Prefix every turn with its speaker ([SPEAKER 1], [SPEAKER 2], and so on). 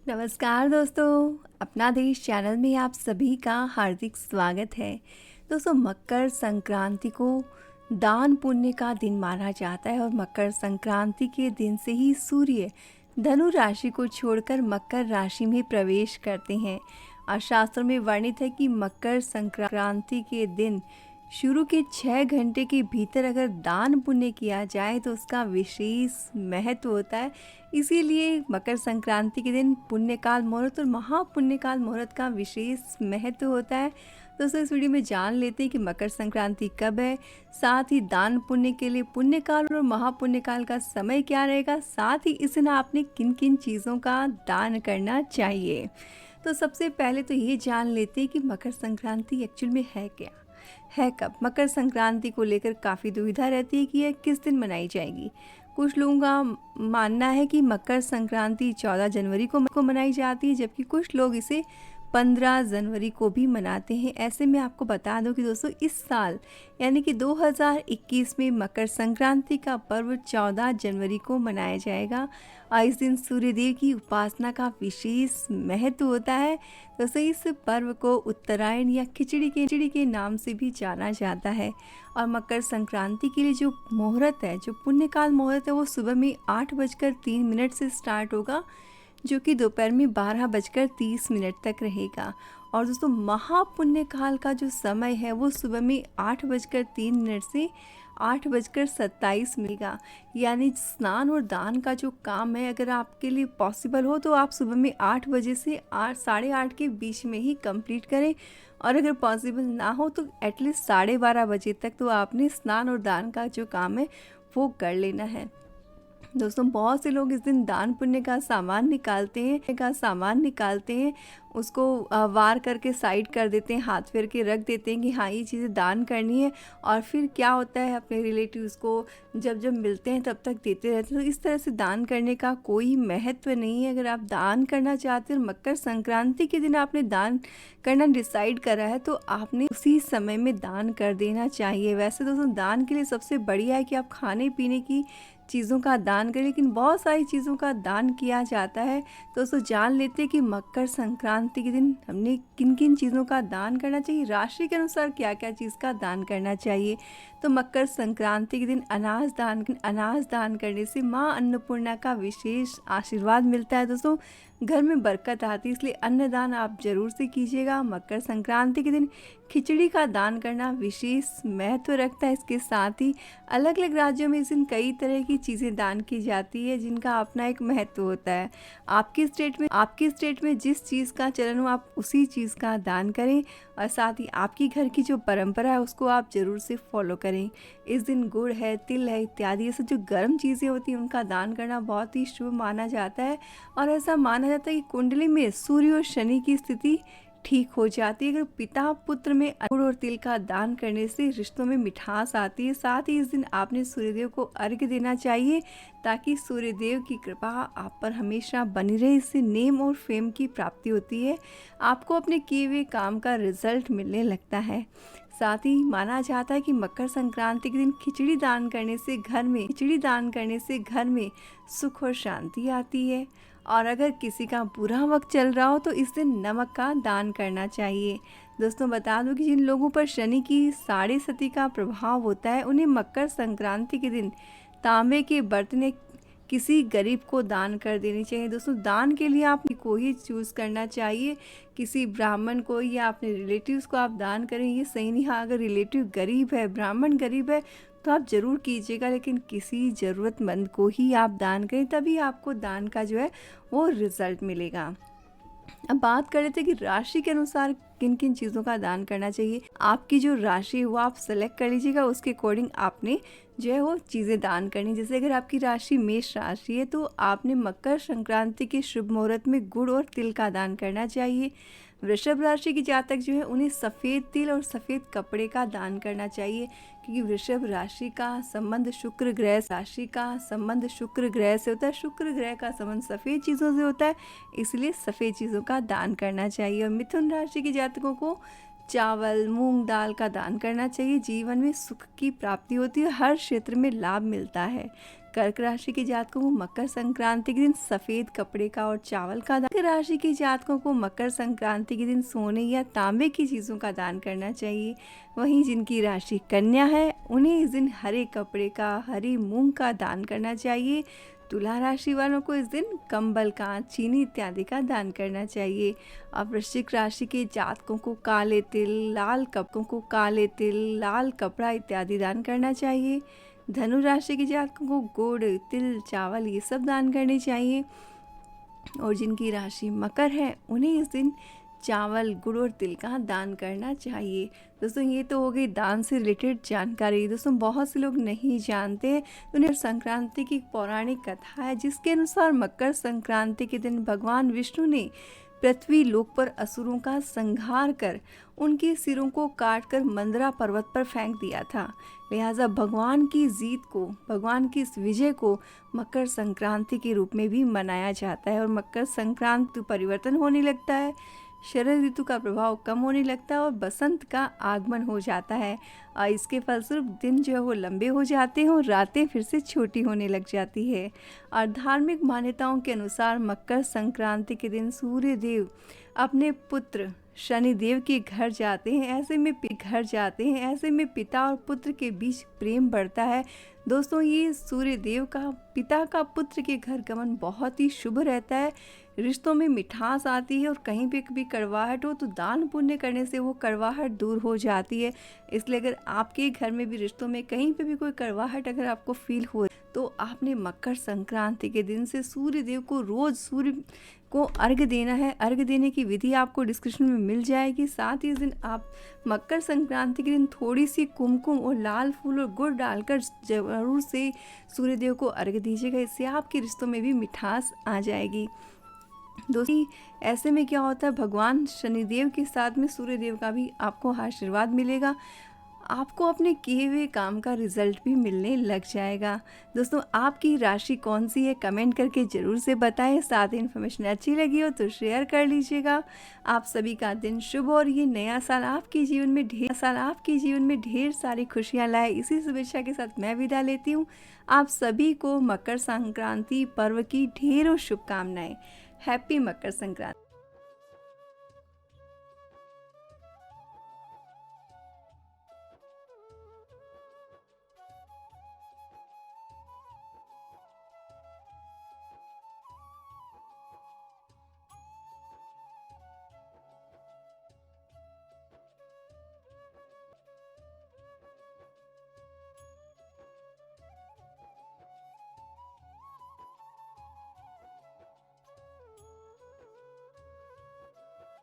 [SPEAKER 1] नमस्कार दोस्तों, अपना देश चैनल में आप सभी का हार्दिक स्वागत है। दोस्तों, मकर संक्रांति को दान पुण्य का दिन माना जाता है और मकर संक्रांति के दिन से ही सूर्य धनु राशि को छोड़कर मकर राशि में प्रवेश करते हैं। और शास्त्रों में वर्णित है कि मकर संक्रांति के दिन शुरू के 6 घंटे के भीतर अगर दान पुण्य किया जाए तो उसका विशेष महत्व होता है। इसीलिए मकर संक्रांति के दिन पुण्यकाल मुहूर्त और महापुण्यकाल मुहूर्त का विशेष महत्व होता है। दोस्तों, इस वीडियो में जान लेते हैं कि मकर संक्रांति कब है, साथ ही दान पुण्य के लिए पुण्यकाल और महापुण्यकाल का समय क्या रहेगा, साथ ही इस दिन आपने किन किन चीज़ों का दान करना चाहिए। तो सबसे पहले तो ये जान लेते हैं कि मकर संक्रांति एक्चुअल में है क्या, है कब। मकर संक्रांति को लेकर काफ़ी दुविधा रहती है कि यह किस दिन मनाई जाएगी। कुछ लोगों का मानना है कि मकर संक्रांति 14 जनवरी को मनाई जाती है, जबकि कुछ लोग इसे 15 जनवरी को भी मनाते हैं। ऐसे में आपको बता दूं कि दोस्तों, इस साल यानी कि 2021 में मकर संक्रांति का पर्व 14 जनवरी को मनाया जाएगा और इस दिन सूर्यदेव की उपासना का विशेष महत्व होता है। दोस्तों, इस पर्व को उत्तरायण या खिचड़ी के नाम से भी जाना जाता है। और मकर संक्रांति के लिए जो मुहूर्त है, जो पुण्यकाल मुहूर्त है, वो सुबह में 8:03 से स्टार्ट होगा, जो कि दोपहर में 12:30 तक रहेगा। और दोस्तों, महापुण्यकाल का जो समय है वो सुबह में 8:03 से 8:27 का, यानी स्नान और दान का जो काम है, अगर आपके लिए पॉसिबल हो तो आप सुबह में 8 बजे से 8 साढ़े 8 के बीच में ही कंप्लीट करें। और अगर पॉसिबल ना हो तो एटलीस्ट 12:30 बजे तक तो आपने स्नान और दान का जो काम है वो कर लेना है। दोस्तों, बहुत से लोग इस दिन दान पुण्य का सामान निकालते हैं, उसको वार करके साइड कर देते हैं, हाथ फेर के रख देते हैं कि हाँ, ये चीज़ें दान करनी है। और फिर क्या होता है, अपने रिलेटिव्स को जब मिलते हैं तब तक देते रहते हैं। तो इस तरह से दान करने का कोई महत्व नहीं है। अगर आप दान करना चाहते हैं और मकर संक्रांति के दिन आपने दान करना डिसाइड करा है तो आपने उसी समय में दान कर देना चाहिए। वैसे दोस्तों, दान के लिए सबसे बढ़िया है कि आप खाने पीने की चीज़ों का दान करें, लेकिन बहुत सारी चीज़ों का दान किया जाता है। तो दोस्तों, जान लेते हैं कि मकर संक्रांति के दिन हमने किन किन चीज़ों का दान करना चाहिए, राशि के अनुसार क्या क्या चीज़ का दान करना चाहिए। तो मकर संक्रांति के दिन अनाज दान करने से माँ अन्नपूर्णा का विशेष आशीर्वाद मिलता है। दोस्तों, घर में बरकत आती है, इसलिए अन्नदान आप जरूर से कीजिएगा। मकर संक्रांति के दिन खिचड़ी का दान करना विशेष महत्व रखता है। इसके साथ ही अलग अलग राज्यों में इस दिन कई तरह की चीज़ें दान की जाती है, जिनका अपना एक महत्व होता है। आपके स्टेट में जिस चीज़ का चलन हो, आप उसी चीज़ का दान करें। और साथ ही आपकी घर की जो परंपरा है उसको आप ज़रूर से फॉलो करें। इस दिन गुड़ है, तिल है इत्यादि ऐसे जो गर्म चीज़ें होती हैं उनका दान करना बहुत ही शुभ माना जाता है। और ऐसा माना जाता है कि कुंडली में सूर्य और शनि की स्थिति ठीक हो जाती है। अगर पिता पुत्र में गुड़ और तिल का दान करने से रिश्तों में मिठास आती है। साथ ही इस दिन आपने सूर्यदेव को अर्घ्य देना चाहिए, ताकि सूर्यदेव की कृपा आप पर हमेशा बनी रहे। इससे नेम और फेम की प्राप्ति होती है, आपको अपने किए हुए काम का रिजल्ट मिलने लगता है। साथ ही माना जाता है कि मकर संक्रांति के दिन खिचड़ी दान करने से घर में सुख और शांति आती है। और अगर किसी का बुरा वक्त चल रहा हो तो इस दिन नमक का दान करना चाहिए। दोस्तों, बता दूं कि जिन लोगों पर शनि की साढ़े सती का प्रभाव होता है, उन्हें मकर संक्रांति के दिन तांबे के बर्तन किसी गरीब को दान कर देनी चाहिए। दोस्तों, दान के लिए आप को ही चूज़ करना चाहिए, किसी ब्राह्मण को या अपने रिलेटिव्स को आप दान करें, ये सही नहीं। हाँ, अगर रिलेटिव गरीब है, ब्राह्मण गरीब है तो आप ज़रूर कीजिएगा, लेकिन किसी ज़रूरतमंद को ही आप दान करें, तभी आपको दान का जो है वो रिज़ल्ट मिलेगा। अब बात कर लेते हैं कि राशि के अनुसार किन किन चीज़ों का दान करना चाहिए। आपकी जो राशि है वो आप सेलेक्ट कर लीजिएगा, उसके अकॉर्डिंग आपने जो है वो चीज़ें दान करनी। जैसे अगर आपकी राशि मेष राशि है तो आपने मकर संक्रांति के शुभ मुहूर्त में गुड़ और तिल का दान करना चाहिए। वृषभ राशि के जातक जो है उन्हें सफ़ेद तिल और सफ़ेद कपड़े का दान करना चाहिए, क्योंकि वृषभ राशि का संबंध शुक्र ग्रह से होता है। शुक्र ग्रह का संबंध सफ़ेद चीज़ों से होता है, इसलिए सफ़ेद चीज़ों का दान करना चाहिए। और मिथुन राशि के जातकों को चावल मूंग दाल का दान करना चाहिए। जीवन में सुख की प्राप्ति होती है, हर क्षेत्र में लाभ मिलता है। कर्क राशि के जातकों को मकर संक्रांति के दिन सफ़ेद कपड़े का और चावल का दान। कर्क राशि के जातकों को मकर संक्रांति के दिन सोने या तांबे की चीज़ों का दान करना चाहिए। वहीं जिनकी राशि कन्या है उन्हें इस दिन हरे कपड़े का, हरी मूंग का दान करना चाहिए। तुला राशि वालों को इस दिन कंबल का, चीनी इत्यादि का दान करना चाहिए। और वृश्चिक राशि के जातकों को काले तिल, लाल कपड़ा इत्यादि दान करना चाहिए। धनु राशि के जातकों को गुड़, तिल, चावल ये सब दान करने चाहिए। और जिनकी राशि मकर है उन्हें इस दिन चावल, गुड़ और तिल का दान करना चाहिए। दोस्तों ये तो हो गई दान से रिलेटेड जानकारी। दोस्तों बहुत से लोग नहीं जानते हैं, उन्हें संक्रांति की पौराणिक कथा है जिसके अनुसार मकर संक्रांति के दिन भगवान विष्णु ने पृथ्वी लोक पर असुरों का संहार कर उनके सिरों को काटकर मंदरा पर्वत पर फेंक दिया था। लिहाजा भगवान की जीत को, भगवान की इस विजय को मकर संक्रांति के रूप में भी मनाया जाता है। और मकर संक्रांति परिवर्तन होने लगता है, शरद ऋतु का प्रभाव कम होने लगता है और बसंत का आगमन हो जाता है। और इसके फलस्वरूप दिन जो है वो लंबे हो जाते हैं और रातें फिर से छोटी होने लग जाती है। और धार्मिक मान्यताओं के अनुसार मकर संक्रांति के दिन सूर्य देव अपने पुत्र शनि देव के घर जाते हैं। ऐसे में पिता और पुत्र के बीच प्रेम बढ़ता है। दोस्तों ये सूर्य देव का पिता का पुत्र के घर गमन बहुत ही शुभ रहता है। रिश्तों में मिठास आती है और कहीं पे भी कड़वाहट हो तो दान पुण्य करने से वो कड़वाहट दूर हो जाती है। इसलिए अगर आपके घर में भी रिश्तों में कहीं पे भी कोई कड़वाहट अगर आपको फील हो तो आपने मकर संक्रांति के दिन से सूर्य देव को रोज सूर्य को अर्घ्य देना है। अर्घ्य देने की विधि आपको डिस्क्रिप्शन में मिल जाएगी। साथ ही इस दिन आप मकर संक्रांति के दिन थोड़ी सी कुमकुम और लाल फूल और गुड़ डालकर जरूर से सूर्य देव को अर्घ्य दीजिएगा। इससे आपके रिश्तों में भी मिठास आ जाएगी। दोस्तों ऐसे में क्या होता है, भगवान शनिदेव के साथ में सूर्य देव का भी आपको आशीर्वाद मिलेगा। आपको अपने किए हुए काम का रिजल्ट भी मिलने लग जाएगा। दोस्तों आपकी राशि कौन सी है कमेंट करके ज़रूर से बताएं। साथ ही इन्फॉर्मेशन अच्छी लगी हो तो शेयर कर लीजिएगा। आप सभी का दिन शुभ और ये नया साल आपके जीवन में ढेर सारी खुशियां लाए। इसी शुभेच्छा के साथ मैं विदा लेती हूँ। आप सभी को मकर संक्रांति पर्व की ढेरों शुभकामनाएं। हैप्पी मकर संक्रांति।